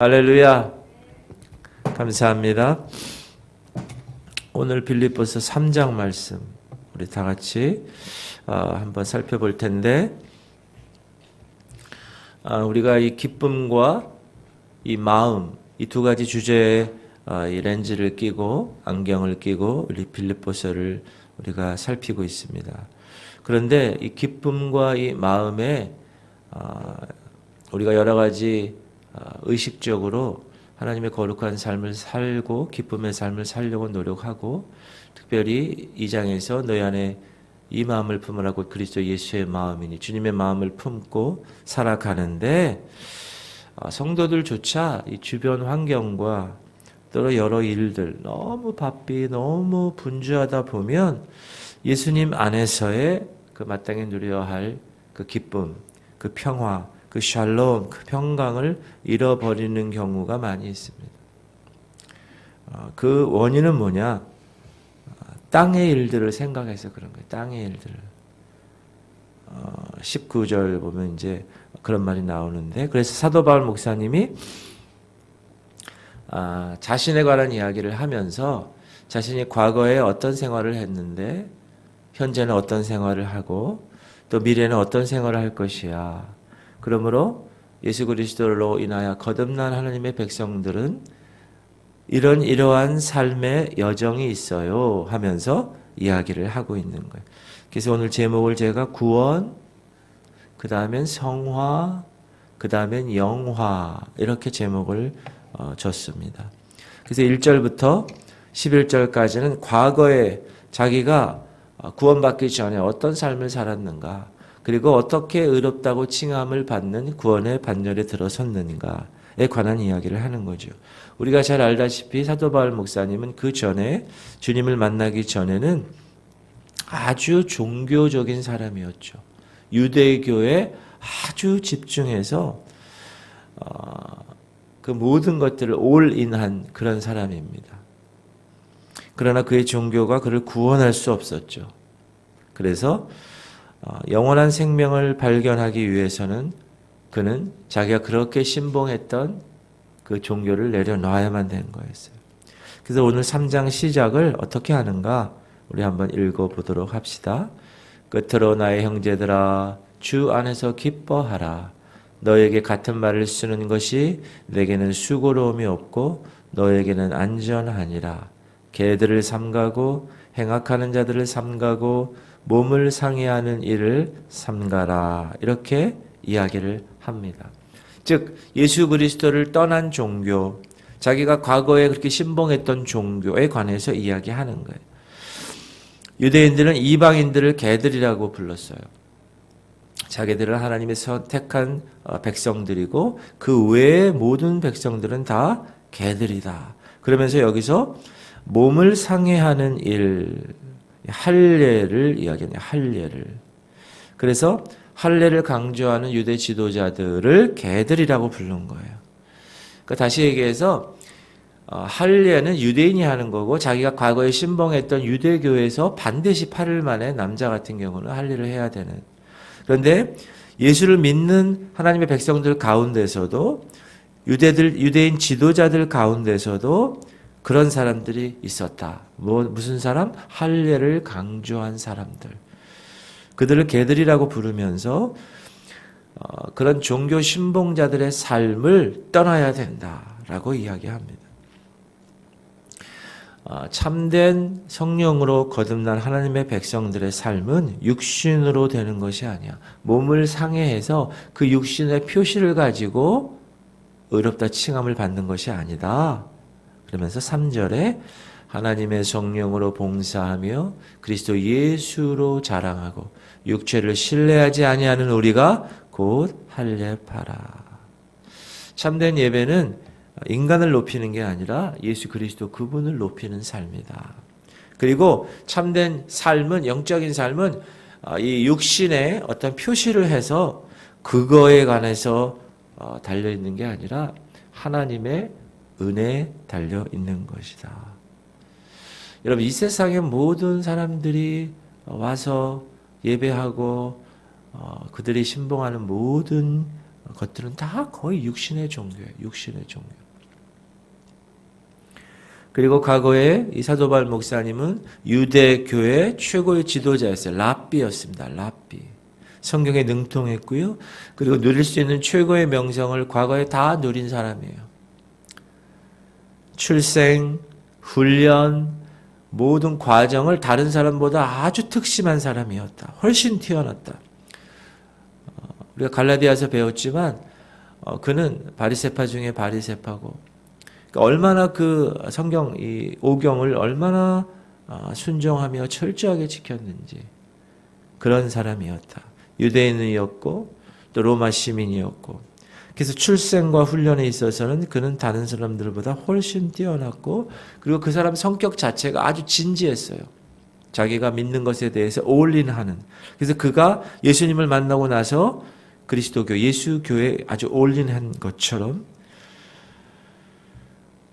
할렐루야. 감사합니다. 오늘 빌립보서 3장 말씀 우리 다 같이 한번 살펴볼 텐데, 우리가 이 기쁨과 이 마음, 이 두 가지 주제에 이 렌즈를 끼고 안경을 끼고 우리 빌립보서를 우리가 살피고 있습니다. 그런데 이 기쁨과 이 마음에 우리가 여러 가지 의식적으로 하나님의 거룩한 삶을 살고 기쁨의 삶을 살려고 노력하고, 특별히 이 장에서 너희 안에 이 마음을 품으라고 그리스도 예수의 마음이니 주님의 마음을 품고 살아가는데, 성도들조차 이 주변 환경과 또 여러 일들 너무 바삐 너무 분주하다 보면 예수님 안에서의 그 마땅히 누려야 할 그 기쁨, 그 평화, 그 샬롬, 그 평강을 잃어버리는 경우가 많이 있습니다. 그 원인은 뭐냐? 땅의 일들을 생각해서 그런 거예요. 땅의 일들을. 19절 보면 이제 그런 말이 나오는데, 그래서 사도 바울 목사님이 자신에 관한 이야기를 하면서 자신이 과거에 어떤 생활을 했는데 현재는 어떤 생활을 하고 또 미래는 어떤 생활을 할 것이야. 그러므로 예수 그리스도로 인하여 거듭난 하나님의 백성들은 이러한 삶의 여정이 있어요 하면서 이야기를 하고 있는 거예요. 그래서 오늘 제목을 제가 구원, 그 다음엔 성화, 그 다음엔 영화, 이렇게 제목을 줬습니다. 그래서 1절부터 11절까지는 과거에 자기가 구원받기 전에 어떤 삶을 살았는가, 그리고 어떻게 의롭다고 칭함을 받는 구원의 반열에 들어섰는가에 관한 이야기를 하는 거죠. 우리가 잘 알다시피 사도 바울 목사님은 그 전에 주님을 만나기 전에는 아주 종교적인 사람이었죠. 유대교에 아주 집중해서 그 모든 것들을 올인한 그런 사람입니다. 그러나 그의 종교가 그를 구원할 수 없었죠. 그래서 영원한 생명을 발견하기 위해서는 그는 자기가 그렇게 신봉했던 그 종교를 내려놔야만 되는 거였어요. 그래서 오늘 3장 시작을 어떻게 하는가 우리 한번 읽어보도록 합시다. 끝으로 나의 형제들아, 주 안에서 기뻐하라. 너에게 같은 말을 쓰는 것이 내게는 수고로움이 없고 너에게는 안전하니라. 개들을 삼가고 행악하는 자들을 삼가고 몸을 상해하는 일을 삼가라. 이렇게 이야기를 합니다. 즉 예수 그리스도를 떠난 종교, 자기가 과거에 그렇게 신봉했던 종교에 관해서 이야기하는 거예요. 유대인들은 이방인들을 개들이라고 불렀어요. 자기들은 하나님의 선택한 백성들이고 그 외의 모든 백성들은 다 개들이다. 그러면서 여기서 몸을 상해하는 일, 할례를 이야기하네요. 할례를. 그래서 할례를 강조하는 유대 지도자들을 개들이라고 부른 거예요. 그러니까 다시 얘기해서 할례는 유대인이 하는 거고, 자기가 과거에 신봉했던 유대교에서 반드시 8일 만에 남자 같은 경우는 할례를 해야 되는. 그런데 예수를 믿는 하나님의 백성들 가운데서도 유대인 지도자들 가운데서도 그런 사람들이 있었다. 무슨 사람? 할례를 강조한 사람들. 그들을 개들이라고 부르면서 그런 종교 신봉자들의 삶을 떠나야 된다라고 이야기합니다. 참된 성령으로 거듭난 하나님의 백성들의 삶은 육신으로 되는 것이 아니야. 몸을 상해해서 그 육신의 표시를 가지고 의롭다 칭함을 받는 것이 아니다. 그러면서 3절에 하나님의 성령으로 봉사하며 그리스도 예수로 자랑하고 육체를 신뢰하지 아니하는 우리가 곧 할례하라. 참된 예배는 인간을 높이는 게 아니라 예수 그리스도 그분을 높이는 삶이다. 그리고 참된 삶은, 영적인 삶은 이 육신의 어떤 표시를 해서 그거에 관해서 달려있는 게 아니라 하나님의 은혜에 달려있는 것이다. 여러분, 이 세상의 모든 사람들이 와서 예배하고 그들이 신봉하는 모든 것들은 다 거의 육신의 종교예요. 육신의 종교. 그리고 과거에 이 사도 바울 목사님은 유대교의 최고의 지도자였어요. 랍비였습니다. 랍비. 성경에 능통했고요. 그리고 누릴 수 있는 최고의 명성을 과거에 다 누린 사람이에요. 출생, 훈련, 모든 과정을 다른 사람보다 아주 특심한 사람이었다. 훨씬 뛰어났다. 우리가 갈라디아서 배웠지만 그는 바리새파 중에 바리새파고, 그러니까 얼마나 그 성경 이 오경을 얼마나 순종하며 철저하게 지켰는지 그런 사람이었다. 유대인이었고 또 로마 시민이었고, 그래서 출생과 훈련에 있어서는 그는 다른 사람들보다 훨씬 뛰어났고, 그리고 그 사람 성격 자체가 아주 진지했어요. 자기가 믿는 것에 대해서 올인하는. 그래서 그가 예수님을 만나고 나서 그리스도교, 예수교에 아주 올인한 것처럼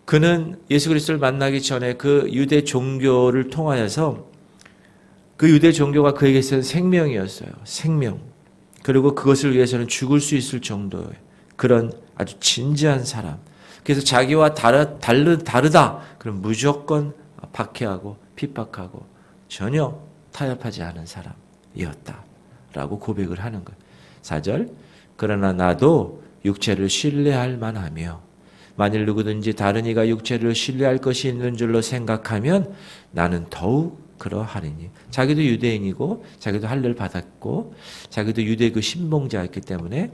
그는 예수 그리스도를 만나기 전에 그 유대 종교를 통하여서 그 유대 종교가 그에게 있어서 생명이었어요. 생명. 그리고 그것을 위해서는 죽을 수 있을 정도의 그런 아주 진지한 사람. 그래서 자기와 다르다. 그럼 무조건 박해하고 핍박하고 전혀 타협하지 않은 사람이었다. 라고 고백을 하는 거예요. 4절. 그러나 나도 육체를 신뢰할 만하며 만일 누구든지 다른 이가 육체를 신뢰할 것이 있는 줄로 생각하면 나는 더욱 그러하리니. 자기도 유대인이고 자기도 할례를 받았고 자기도 유대교 신봉자였기 때문에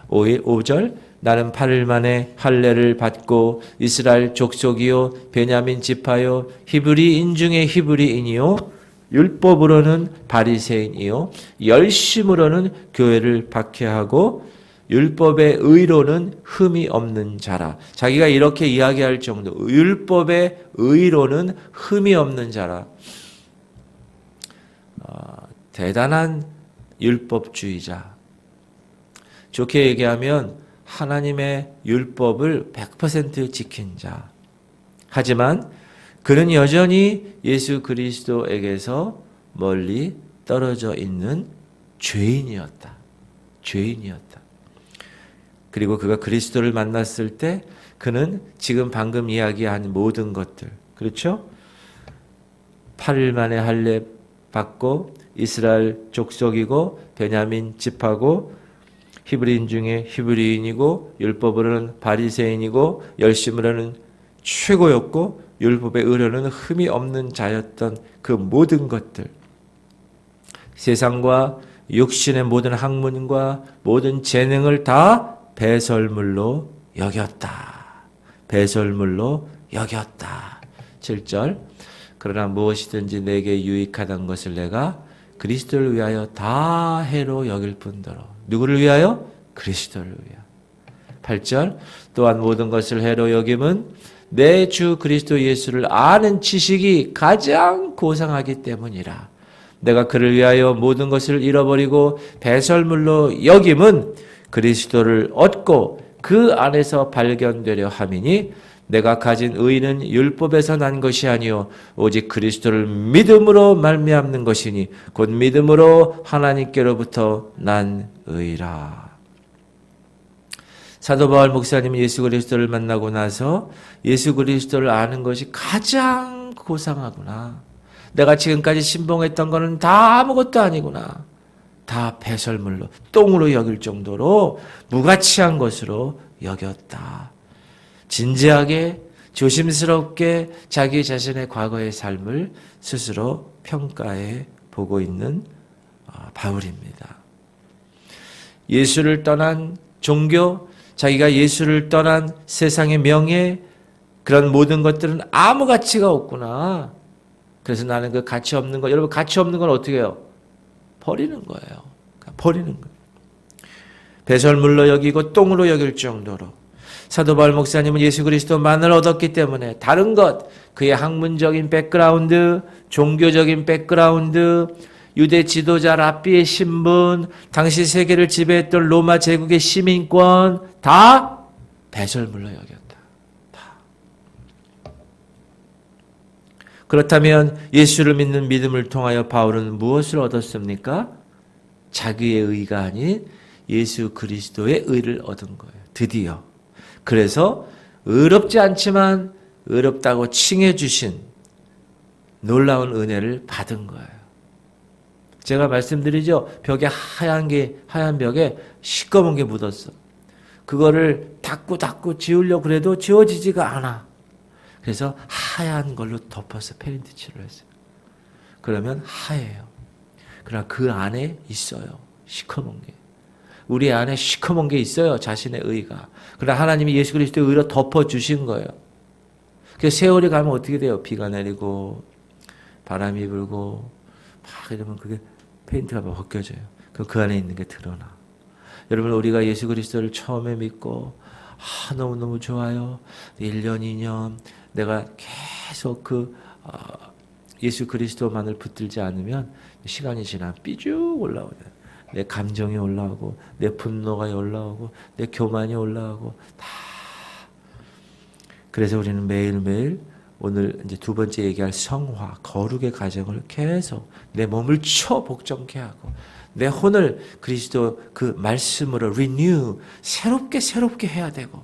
5절 나는 8일 만에 할례를 받고 이스라엘 족속이요 베냐민 지파요 히브리인 중에 히브리인이요 율법으로는 바리새인이요 열심으로는 교회를 박해하고 율법의 의로는 흠이 없는 자라. 자기가 이렇게 이야기할 정도, 율법의 의로는 흠이 없는 자라. 대단한 율법주의자. 좋게 얘기하면 하나님의 율법을 100% 지킨 자. 하지만 그는 여전히 예수 그리스도에게서 멀리 떨어져 있는 죄인이었다. 죄인이었다. 그리고 그가 그리스도를 만났을 때 그는 지금 방금 이야기한 모든 것들, 그렇죠? 8일 만에 할례 받고 이스라엘 족속이고 베냐민 지파고 히브리인 중에 히브리인이고 율법으로는 바리새인이고 열심으로는 최고였고 율법의 의로는 흠이 없는 자였던 그 모든 것들, 세상과 육신의 모든 학문과 모든 재능을 다 배설물로 여겼다. 배설물로 여겼다. 7절. 그러나 무엇이든지 내게 유익하던 것을 내가 그리스도를 위하여 다 해로 여길 뿐더러. 누구를 위하여? 그리스도를 위하여. 8절. 또한 모든 것을 해로 여김은 내 주 그리스도 예수를 아는 지식이 가장 고상하기 때문이라. 내가 그를 위하여 모든 것을 잃어버리고 배설물로 여김은 그리스도를 얻고 그 안에서 발견되려 함이니 내가 가진 의는 율법에서 난 것이 아니요 오직 그리스도를 믿음으로 말미암는 것이니 곧 믿음으로 하나님께로부터 난 의라. 사도 바울 목사님이 예수 그리스도를 만나고 나서 예수 그리스도를 아는 것이 가장 고상하구나. 내가 지금까지 신봉했던 거는 다 아무것도 아니구나. 다 배설물로, 똥으로 여길 정도로 무가치한 것으로 여겼다. 진지하게, 조심스럽게 자기 자신의 과거의 삶을 스스로 평가해 보고 있는 바울입니다. 예수를 떠난 종교, 자기가 예수를 떠난 세상의 명예, 그런 모든 것들은 아무 가치가 없구나. 그래서 나는 그 가치 없는 것, 여러분 가치 없는 건 어떻게 해요? 버리는 거예요. 버리는 거예요. 배설물로 여기고 똥으로 여길 정도로. 사도 바울 목사님은 예수 그리스도만을 얻었기 때문에 다른 것, 그의 학문적인 백그라운드, 종교적인 백그라운드, 유대 지도자 랍비의 신분, 당시 세계를 지배했던 로마 제국의 시민권 다 배설물로 여겼다. 다. 그렇다면 예수를 믿는 믿음을 통하여 바울은 무엇을 얻었습니까? 자기의 의가 아닌 예수 그리스도의 의를 얻은 거예요. 드디어. 그래서 의롭지 않지만 의롭다고 칭해 주신 놀라운 은혜를 받은 거예요. 제가 말씀드리죠. 벽에 하얀 벽에 시꺼먼 게 묻었어. 그거를 닦고 지우려고 그래도 지워지지가 않아. 그래서 하얀 걸로 덮어서 페인트 칠을 했어요. 그러면 하얘요. 그러나 그 안에 있어요. 시커먼 게. 우리 안에 시커먼 게 있어요. 자신의 의가. 그러나 하나님이 예수 그리스도의 의로 덮어주신 거예요. 그래서 세월이 가면 어떻게 돼요? 비가 내리고 바람이 불고 막 이러면 그게 페인트가 벗겨져요. 그럼 그 안에 있는 게 드러나. 여러분 우리가 예수 그리스도를 처음에 믿고 너무너무 좋아요. 1년, 2년 내가 계속 예수 그리스도만을 붙들지 않으면 시간이 지나면 삐쭉 올라오죠. 내 감정이 올라오고 내 분노가 올라오고 내 교만이 올라오고 다. 그래서 우리는 매일매일 오늘 이제 두 번째 얘기할 성화, 거룩의 과정을 계속 내 몸을 복종케 하고 내 혼을 그리스도 그 말씀으로 renew, 새롭게 해야 되고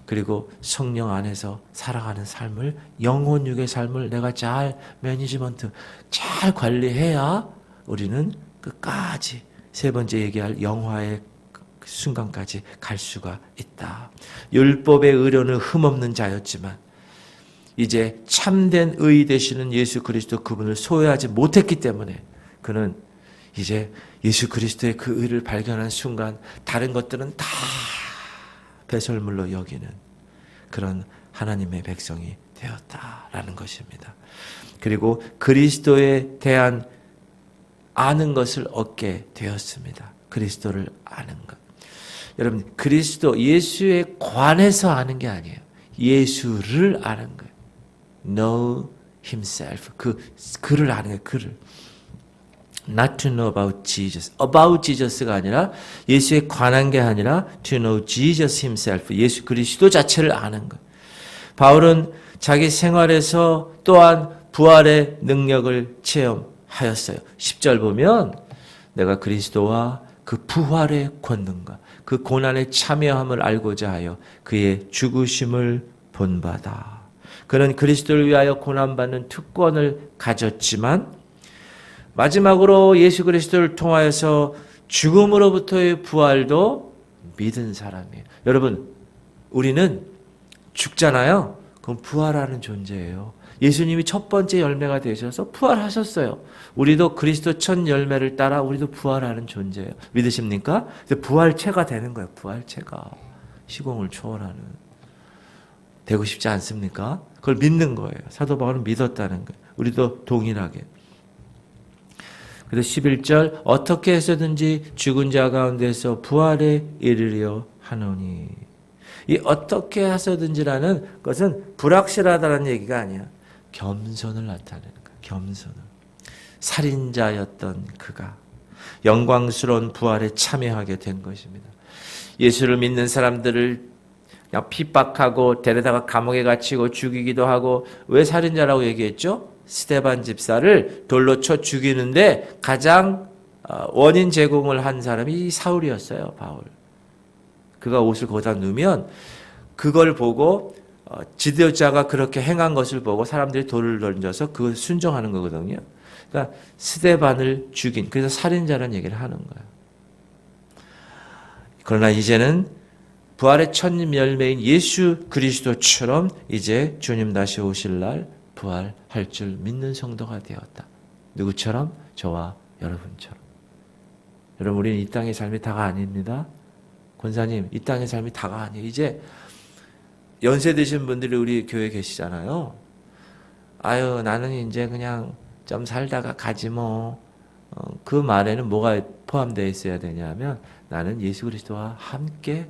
그리고 성령 안에서 살아가는 삶을 영혼 육의 삶을 내가 잘 매니지먼트, 잘 관리해야 우리는 끝까지 세 번째 얘기할 영화의 순간까지 갈 수가 있다. 율법의 의료는 흠없는 자였지만 이제 참된 의 되시는 예수 그리스도 그분을 소유하지 못했기 때문에 그는 이제 예수 그리스도의 그 의를 발견한 순간 다른 것들은 다 배설물로 여기는 그런 하나님의 백성이 되었다라는 것입니다. 그리고 그리스도에 대한 아는 것을 얻게 되었습니다. 그리스도를 아는 것. 여러분 그리스도 예수에 관해서 아는 게 아니에요. 예수를 아는 거예요. Know himself. 그를 아는 거예요. 그를. Not to know about Jesus. About Jesus가 아니라 예수에 관한 게 아니라 to know Jesus himself. 예수 그리스도 자체를 아는 것. 바울은 자기 생활에서 또한 부활의 능력을 체험하였어요. 10절 보면 내가 그리스도와 그 부활의 권능과 그 고난에 참여함을 알고자 하여 그의 죽으심을 본바다. 그는 그리스도를 위하여 고난받는 특권을 가졌지만 마지막으로 예수 그리스도를 통하여서 죽음으로부터의 부활도 믿은 사람이에요. 여러분 우리는 죽잖아요. 그럼 부활하는 존재예요. 예수님이 첫 번째 열매가 되셔서 부활하셨어요. 우리도 그리스도 첫 열매를 따라 우리도 부활하는 존재예요. 믿으십니까? 부활체가 되는 거예요. 부활체가. 시공을 초월하는. 되고 싶지 않습니까? 그걸 믿는 거예요. 사도 바울은 믿었다는 거예요. 우리도 동일하게. 그래서 11절 어떻게 해서든지 죽은 자 가운데서 부활에 이르려 하노니. 이 어떻게 해서든지라는 것은 불확실하다는 얘기가 아니야. 겸손을 나타내는 거야. 겸손을. 살인자였던 그가 영광스러운 부활에 참여하게 된 것입니다. 예수를 믿는 사람들을 그냥 핍박하고 데려다가 감옥에 갇히고 죽이기도 하고 왜 살인자라고 얘기했죠? 스데반 집사를 돌로 쳐 죽이는데 가장 원인 제공을 한 사람이 사울이었어요. 바울. 그가 옷을 거기다 넣으면 그걸 보고 지도자가 그렇게 행한 것을 보고 사람들이 돌을 던져서 그걸 순종하는 거거든요. 그러니까 스데반을 죽인, 그래서 살인자라는 얘기를 하는 거예요. 그러나 이제는 부활의 첫 열매인 예수 그리스도처럼 이제 주님 다시 오실 날 부활할 줄 믿는 성도가 되었다. 누구처럼? 저와 여러분처럼. 여러분 우리는 이 땅의 삶이 다가 아닙니다. 권사님 이 땅의 삶이 다가 아니에요. 이제 연세 드신 분들이 우리 교회에 계시잖아요. 아유 나는 이제 그냥 좀 살다가 가지 뭐. 그 말에는 뭐가 포함되어 있어야 되냐면 나는 예수 그리스도와 함께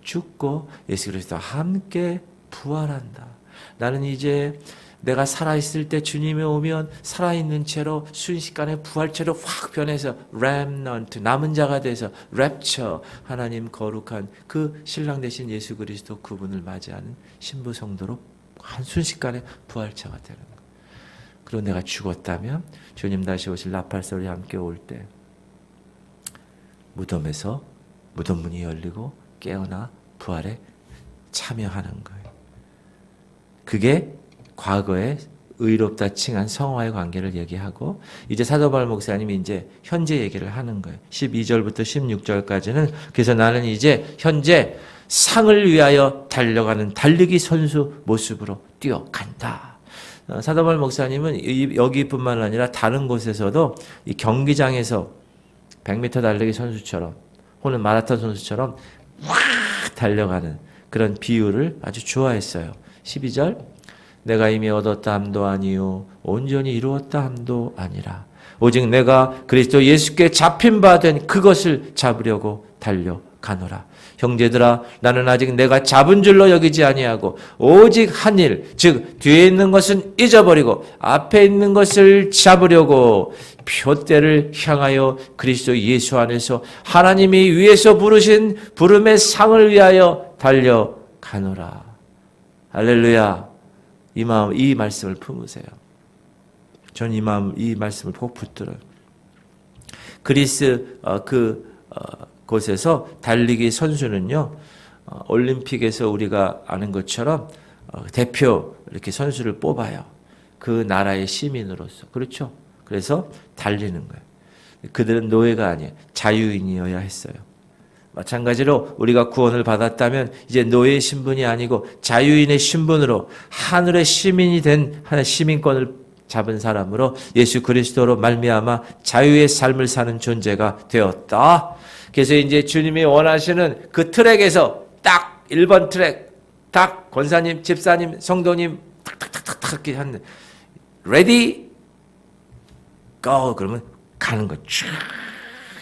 죽고 예수 그리스도와 함께 부활한다. 나는 이제 내가 살아있을 때 주님이 오면 살아있는 채로 순식간에 부활체로 확 변해서 remnant, 남은 자가 돼서 rapture, 하나님 거룩한 그 신랑 되신 예수 그리스도 그분을 맞이하는 신부 성도로 한 순식간에 부활체가 되는 거예요. 그리고 내가 죽었다면 주님 다시 오실 나팔 소리 함께 올 때 무덤에서 무덤 문이 열리고 깨어나 부활에 참여하는 거예요. 그게 과거에 의롭다 칭한 성화의 관계를 얘기하고 이제 사도 바울 목사님이 이제 현재 얘기를 하는 거예요. 12절부터 16절까지는 그래서 나는 이제 현재 상을 위하여 달려가는 달리기 선수 모습으로 뛰어간다. 사도 바울 목사님은 여기뿐만 아니라 다른 곳에서도 이 경기장에서 100m 달리기 선수처럼 혹은 마라톤 선수처럼 확 달려가는 그런 비유를 아주 좋아했어요. 12절 내가 이미 얻었다 함도 아니요 온전히 이루었다 함도 아니라 오직 내가 그리스도 예수께 잡힌 바 된 그것을 잡으려고 달려가노라. 형제들아 나는 아직 내가 잡은 줄로 여기지 아니하고 오직 한 일 즉 뒤에 있는 것은 잊어버리고 앞에 있는 것을 잡으려고 표대를 향하여 그리스도 예수 안에서 하나님이 위에서 부르신 부름의 상을 위하여 달려가노라. 할렐루야. 이 말씀을 품으세요. 전 이 말씀을 꼭 붙들어요. 그리스 곳에서 달리기 선수는요, 올림픽에서 우리가 아는 것처럼 대표 이렇게 선수를 뽑아요. 그 나라의 시민으로서. 그렇죠? 그래서 달리는 거예요. 그들은 노예가 아니에요. 자유인이어야 했어요. 마찬가지로 우리가 구원을 받았다면 이제 노예의 신분이 아니고 자유인의 신분으로 하늘의 시민이 된 하나의 시민권을 잡은 사람으로 예수 그리스도로 말미암아 자유의 삶을 사는 존재가 되었다. 그래서 이제 주님이 원하시는 그 트랙에서 딱 1번 트랙 딱 권사님, 집사님, 성도님 탁탁탁탁탁 이렇게 하는 ready go 그러면 가는 거.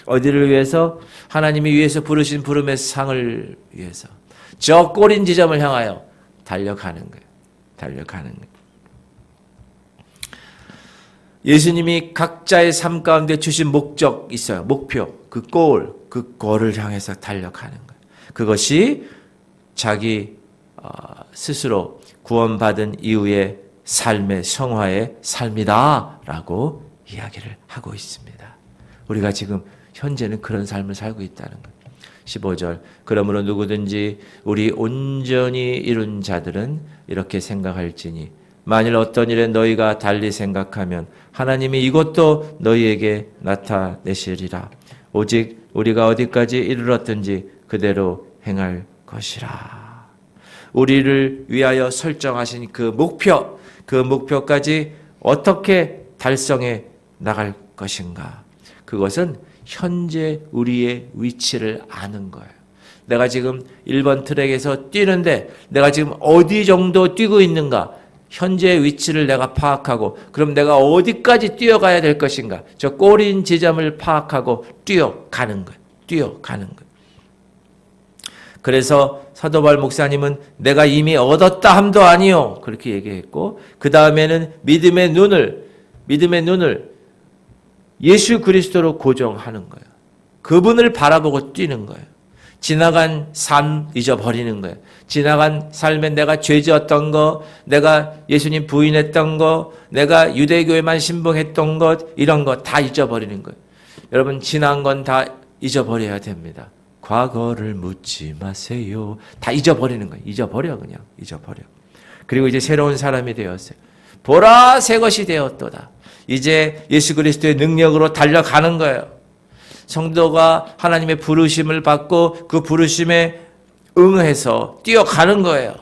어디를 위해서? 하나님이 위해서 부르신 부름의 상을 위해서 저 꼬린 지점을 향하여 달려가는 거예요. 달려가는 거예요. 예수님이 각자의 삶 가운데 주신 목적 있어요. 목표, 그 골을 향해서 달려가는 거예요. 그것이 자기 스스로 구원받은 이후의 삶의 성화의 삶이다라고 이야기를 하고 있습니다. 우리가 지금 현재는 그런 삶을 살고 있다는 거예요. 15절 그러므로 누구든지 우리 온전히 이룬 자들은 이렇게 생각할지니 만일 어떤 일에 너희가 달리 생각하면 하나님이 이것도 너희에게 나타내시리라. 오직 우리가 어디까지 이르렀든지 그대로 행할 것이라. 우리를 위하여 설정하신 그 목표까지 어떻게 달성해 나갈 것인가. 그것은 현재 우리의 위치를 아는 거예요. 내가 지금 1번 트랙에서 뛰는데 내가 지금 어디 정도 뛰고 있는가. 현재의 위치를 내가 파악하고 그럼 내가 어디까지 뛰어가야 될 것인가. 저 꼬린 지점을 파악하고 뛰어가는 거예요. 뛰어가는 거예요. 그래서 사도 바울 목사님은 내가 이미 얻었다 함도 아니요. 그렇게 얘기했고 그 다음에는 믿음의 눈을 예수 그리스도로 고정하는 거예요. 그분을 바라보고 뛰는 거예요. 지나간 삶 잊어버리는 거예요. 지나간 삶에 내가 죄지었던 거, 내가 예수님 부인했던 거, 내가 유대교에만 신봉했던 것, 이런 거 다 잊어버리는 거예요. 여러분 지난 건 다 잊어버려야 됩니다. 과거를 묻지 마세요. 다 잊어버리는 거예요. 그냥 잊어버려. 그리고 이제 새로운 사람이 되었어요. 보라 새 것이 되었도다. 이제 예수 그리스도의 능력으로 달려가는 거예요. 성도가 하나님의 부르심을 받고 그 부르심에 응해서 뛰어가는 거예요.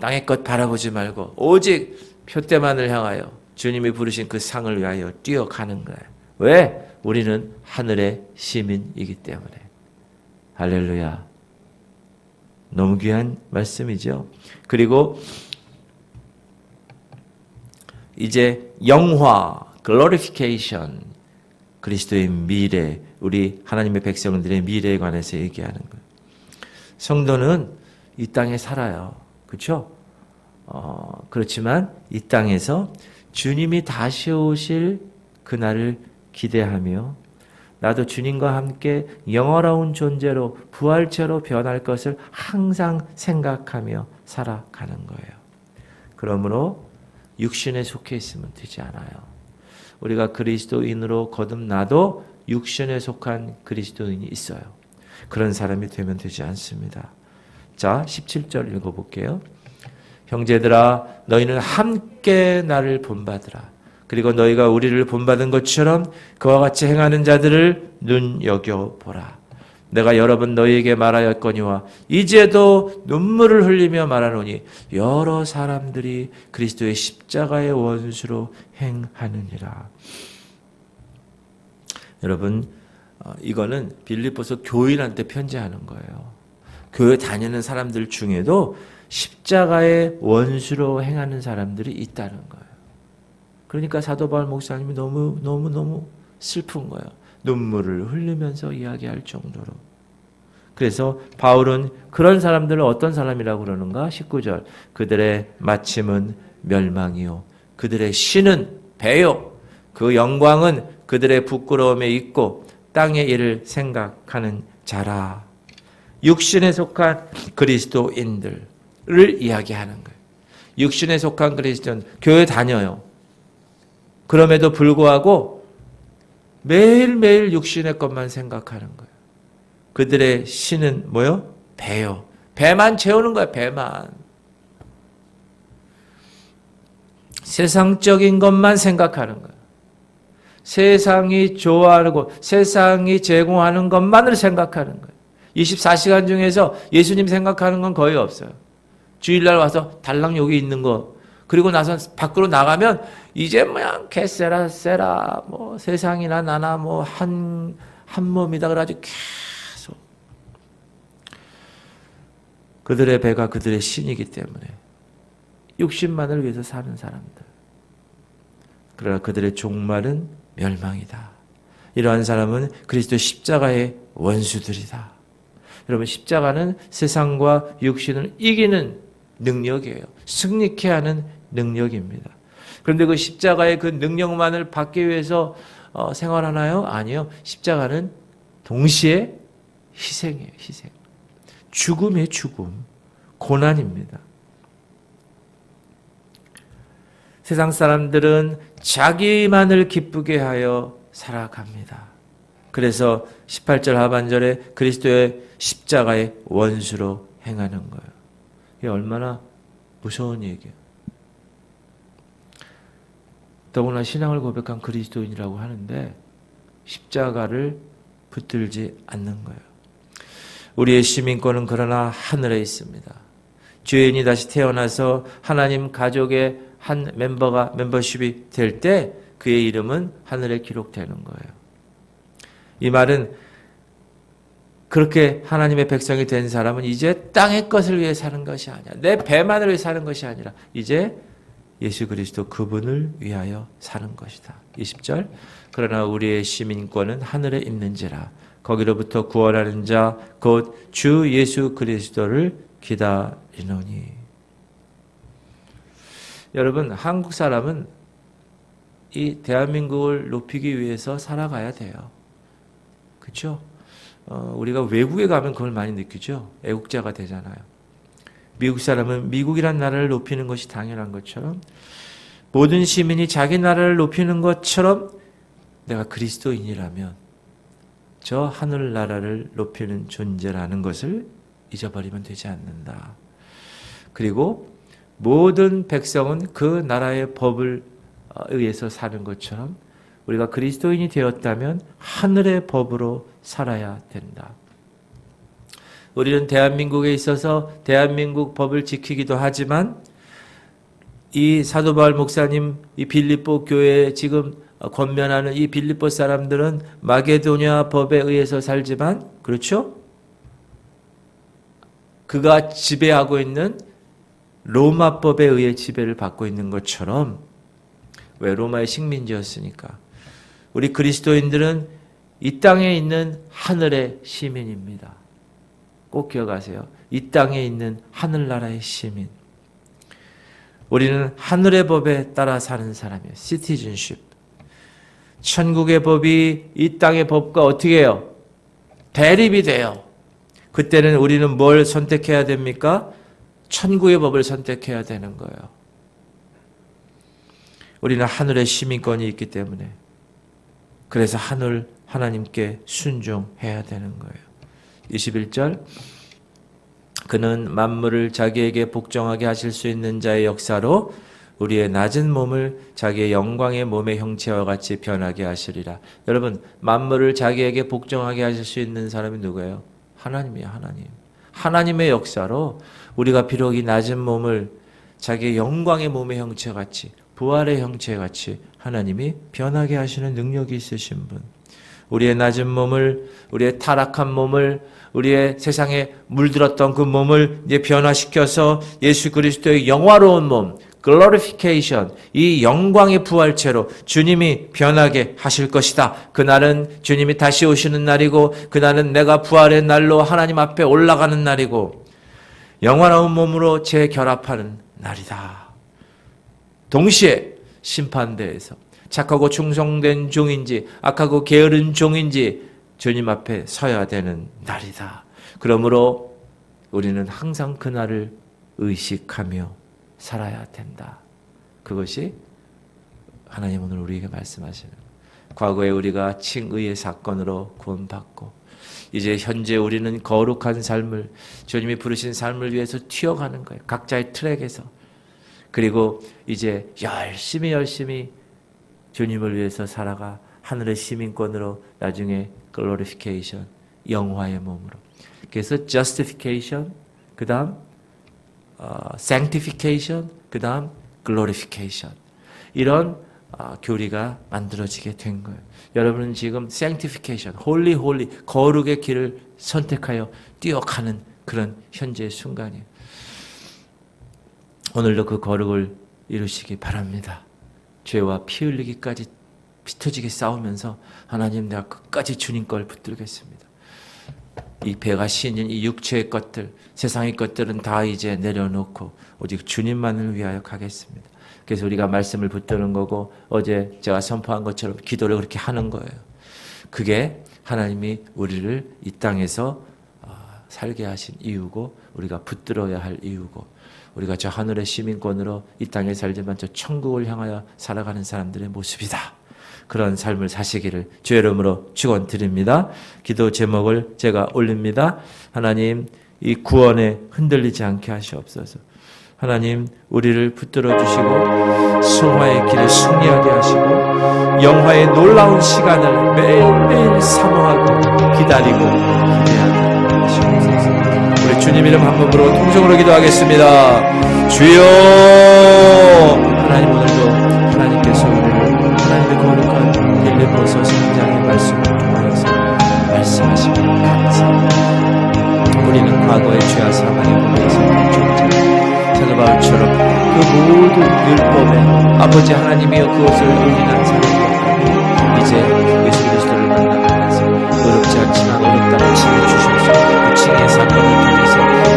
땅의 것 바라보지 말고 오직 표대만을 향하여 주님이 부르신 그 상을 위하여 뛰어가는 거예요. 왜? 우리는 하늘의 시민이기 때문에. 할렐루야. 너무 귀한 말씀이죠. 그리고 이제 영화, glorification, 그리스도의 미래, 우리 하나님의 백성들의 미래에 관해서 얘기하는 거예요. 성도는 이 땅에 살아요. 그렇죠? 그렇지만 이 땅에서 주님이 다시 오실 그날을 기대하며 나도 주님과 함께 영원로운 존재로 부활체로 변할 것을 항상 생각하며 살아가는 거예요. 그러므로 육신에 속해 있으면 되지 않아요. 우리가 그리스도인으로 거듭나도 육신에 속한 그리스도인이 있어요. 그런 사람이 되면 되지 않습니다. 자, 17절 읽어볼게요. 형제들아, 너희는 함께 나를 본받으라. 그리고 너희가 우리를 본받은 것처럼 그와 같이 행하는 자들을 눈여겨보라. 내가 여러 번 너희에게 말하였거니와 이제도 눈물을 흘리며 말하노니 여러 사람들이 그리스도의 십자가의 원수로 행하느니라. 여러분, 이거는 빌립보서 교인한테 편지하는 거예요. 교회 다니는 사람들 중에도 십자가의 원수로 행하는 사람들이 있다는 거예요. 그러니까 사도 바울 목사님이 너무 슬픈 거예요. 눈물을 흘리면서 이야기할 정도로. 그래서 바울은 그런 사람들을 어떤 사람이라고 그러는가? 19절. 그들의 마침은 멸망이요. 그들의 신은 배요. 그 영광은 그들의 부끄러움에 있고 땅의 일을 생각하는 자라. 육신에 속한 그리스도인들을 이야기하는 거예요. 육신에 속한 그리스도인, 교회 다녀요. 그럼에도 불구하고 매일매일 육신의 것만 생각하는 거예요. 그들의 신은 뭐요? 배요. 배만 채우는 거예요. 배만. 세상적인 것만 생각하는 거예요. 세상이 좋아하고 세상이 제공하는 것만을 생각하는 거예요. 24시간 중에서 예수님 생각하는 건 거의 없어요. 주일날 와서 달랑 여기 있는 거, 그리고 나서 밖으로 나가면 이제 그냥 개세라 뭐 세상이나 나나 뭐 한 몸이다 그래가지고 계속 그들의 배가 그들의 신이기 때문에 육신만을 위해서 사는 사람들. 그러나 그들의 종말은 멸망이다. 이러한 사람은 그리스도 십자가의 원수들이다. 여러분, 십자가는 세상과 육신을 이기는 능력이에요. 승리케 하는 능력입니다. 그런데 그 십자가의 그 능력만을 받기 위해서 생활하나요? 아니요. 십자가는 동시에 희생이에요. 희생. 죽음의 죽음. 고난입니다. 세상 사람들은 자기만을 기쁘게 하여 살아갑니다. 그래서 18절 하반절에 그리스도의 십자가의 원수로 행하는 거예요. 이게 얼마나 무서운 얘기예요. 더구나 신앙을 고백한 그리스도인이라고 하는데 십자가를 붙들지 않는 거예요. 우리의 시민권은 그러나 하늘에 있습니다. 죄인이 다시 태어나서 하나님 가족의 한 멤버십이 될 때 그의 이름은 하늘에 기록되는 거예요. 이 말은 그렇게 하나님의 백성이 된 사람은 이제 땅의 것을 위해 사는 것이 아니야. 내 배만을 위해 사는 것이 아니라 이제 예수 그리스도 그분을 위하여 사는 것이다. 20절. 그러나 우리의 시민권은 하늘에 있는지라 거기로부터 구원하는 자 곧 주 예수 그리스도를 기다리노니. 여러분, 한국 사람은 이 대한민국을 높이기 위해서 살아가야 돼요. 그렇죠? 우리가 외국에 가면 그걸 많이 느끼죠. 애국자가 되잖아요. 미국 사람은 미국이란 나라를 높이는 것이 당연한 것처럼 모든 시민이 자기 나라를 높이는 것처럼 내가 그리스도인이라면 저 하늘나라를 높이는 존재라는 것을 잊어버리면 되지 않는다. 그리고 모든 백성은 그 나라의 법을 의해서 사는 것처럼 우리가 그리스도인이 되었다면 하늘의 법으로 살아야 된다. 우리는 대한민국에 있어서 대한민국 법을 지키기도 하지만 이 사도 바울 목사님 이 빌립보 교회에 지금 권면하는 이 빌립보 사람들은 마게도냐 법에 의해서 살지만 그렇죠? 그가 지배하고 있는 로마법에 의해 지배를 받고 있는 것처럼 왜 로마의 식민지였으니까 우리 그리스도인들은 이 땅에 있는 하늘의 시민입니다. 꼭 기억하세요. 이 땅에 있는 하늘나라의 시민. 우리는 하늘의 법에 따라 사는 사람이에요. 시티즌십. 천국의 법이 이 땅의 법과 어떻게 해요? 대립이 돼요. 그때는 우리는 뭘 선택해야 됩니까? 천국의 법을 선택해야 되는 거예요. 우리는 하늘의 시민권이 있기 때문에 그래서 하늘 하나님께 순종해야 되는 거예요. 21절 그는 만물을 자기에게 복종하게 하실 수 있는 자의 역사로 우리의 낮은 몸을 자기의 영광의 몸의 형체와 같이 변하게 하시리라. 여러분, 만물을 자기에게 복종하게 하실 수 있는 사람이 누구예요? 하나님이에요. 하나님. 하나님의 역사로 우리가 비록 이 낮은 몸을 자기의 영광의 몸의 형체같이 부활의 형체같이 하나님이 변하게 하시는 능력이 있으신 분. 우리의 낮은 몸을, 우리의 타락한 몸을, 우리의 세상에 물들었던 그 몸을 이제 변화시켜서 예수 그리스도의 영화로운 몸, glorification, 이 영광의 부활체로 주님이 변하게 하실 것이다. 그날은 주님이 다시 오시는 날이고, 그날은 내가 부활의 날로 하나님 앞에 올라가는 날이고, 영화로운 몸으로 재결합하는 날이다. 동시에 심판대에서 착하고 충성된 종인지 악하고 게으른 종인지 주님 앞에 서야 되는 날이다. 그러므로 우리는 항상 그날을 의식하며 살아야 된다. 그것이 하나님 오늘 우리에게 말씀하시는 과거에 우리가 칭의의 사건으로 구원받고 이제 현재 우리는 거룩한 삶을 주님이 부르신 삶을 위해서 튀어가는 거예요. 각자의 트랙에서. 그리고 이제 열심히 주님을 위해서 살아가 하늘의 시민권으로 나중에 glorification, 영화의 몸으로. 그래서 justification, 그 다음 sanctification, 그 다음 glorification. 이런 교리가 만들어지게 된 거예요. 여러분은 지금 sanctification, holy, 거룩의 길을 선택하여 뛰어가는 그런 현재의 순간이에요. 오늘도 그 거룩을 이루시기 바랍니다. 죄와 피 흘리기까지 피 터지게 싸우면서 하나님 내가 끝까지 주님 걸 붙들겠습니다. 이 배가 신인 이 육체의 것들, 세상의 것들은 다 이제 내려놓고 오직 주님만을 위하여 가겠습니다. 그래서 우리가 말씀을 붙드는 거고 어제 제가 선포한 것처럼 기도를 그렇게 하는 거예요. 그게 하나님이 우리를 이 땅에서 살게 하신 이유고 우리가 붙들어야 할 이유고 우리가 저 하늘의 시민권으로 이 땅에 살지만 저 천국을 향하여 살아가는 사람들의 모습이다. 그런 삶을 사시기를 주의 이름으로 축원드립니다. 기도 제목을 제가 올립니다. 하나님 이 구원에 흔들리지 않게 하시옵소서. 하나님 우리를 붙들어 주시고 성화의 길에 승리하게 하시고 영화의 놀라운 시간을 매일매일 사모하고 기다리고 기대하게 하시옵소서. 우리 주님 이름 한 번으로 통성으로 기도하겠습니다. 주여 하나님 오늘도 하나님께서 우리를 하나님의 거룩한 빌립보서 성장의 말씀을 통하여서 말씀하시기를 감사합니다. 우리는 과거의 죄와 사망의 몸에 있었던 존재 사도 바울처럼 그 모든 율법에 아버지 하나님이여 그것을 의인한 사람이었다면 이제 예수 그리스도를 만나면서 어렵지 않지만 어렵다고 칭해 주셔서 그 칭의 사건을 통해서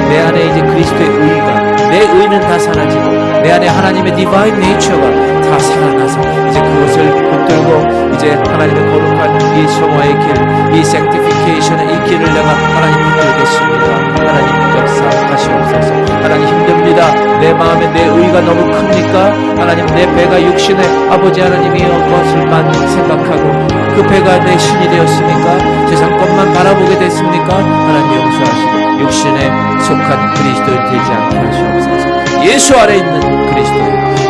내 안에 이제 그리스도의 의가 내 의는 다 사라지고 내 안에 하나님의 디바인 네이처가 다 살아나서 이제 그것을 붙들고 이제 하나님의 거룩한 이 성화의 길, 이 sanctification의 이 길을 내가 하나님 붙들겠습니다. 하나님 역사하시옵소서. 하나님 힘듭니다. 내 마음에 내 의가 너무 큽니까? 하나님 내 배가 육신의 아버지 하나님이여 것을만 생각하고 그 배가 내 신이 되었습니까? 세상 것만 바라보게 됐습니까? 하나님 용서하시고 육신에 속한 그리스도인 되지 않게 하시옵소서. 예수 아래 있는 그리스도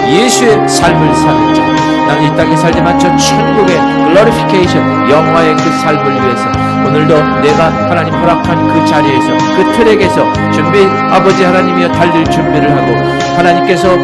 예수의 삶을 사는 자 나는 이 땅에 살지만 저 천국의 글로리피케이션 영화의 그 삶을 위해서 오늘도 내가 하나님 허락한 그 자리에서 그 트랙에서 준비 아버지 하나님이여 달릴 준비를 하고 하나님께서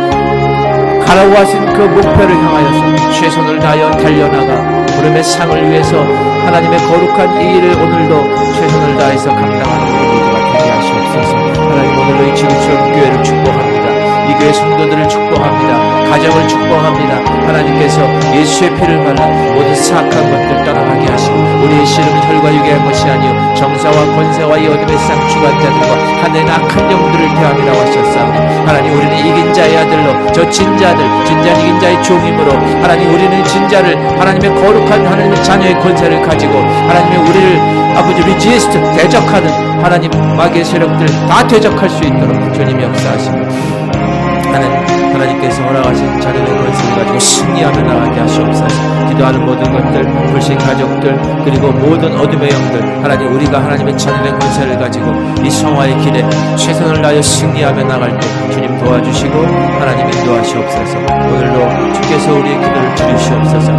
가라고 하신 그 목표를 향하여서 최선을 다하여 달려나가 부름의 상을 위해서 하나님의 거룩한 이 일을 오늘도 최선을 다해서 감당하는 우리 모두가 되게 하시옵소서. 하나님 오늘도 이 지구촌 교회를 축복합니다. 이 교회 성도들을 축복합니다. 가정을 축복합니다. 하나님께서 예수의 피를 발라 모든 사악한 것들 떠나가게 하시고 우리의 씨름은 혈과 육의 한 것이 아니요 정사와 권세와 이 어둠의 쌍 주관자들과 하늘의 악한 영들을 대함이라고 하셨사오니 하나님 우리는 이긴 자의 아들로 저 진자들 진자 이긴 자의 종임으로 하나님 우리는 진자를 하나님의 거룩한 하나님의 자녀의 권세를 가지고 하나님의 우리를 아버지 리지스트 대적하는 하나님 마귀의 세력들 다 대적할 수 있도록 주님 역사하시고 하나님께서 주께서 허락하신 자녀의 권세를 가지고 승리하며 나가게 하시옵소서. 기도하는 모든 것들, 불신 가족들, 그리고 모든 어둠의 영들, 하나님 우리가 하나님의 자녀의 권세를 가지고 이 성화의 길에 최선을 다하여 승리하며 나갈 때 주님 도와주시고 하나님 인도하시옵소서. 오늘도 주께서 우리의 기도를 들으시옵소서.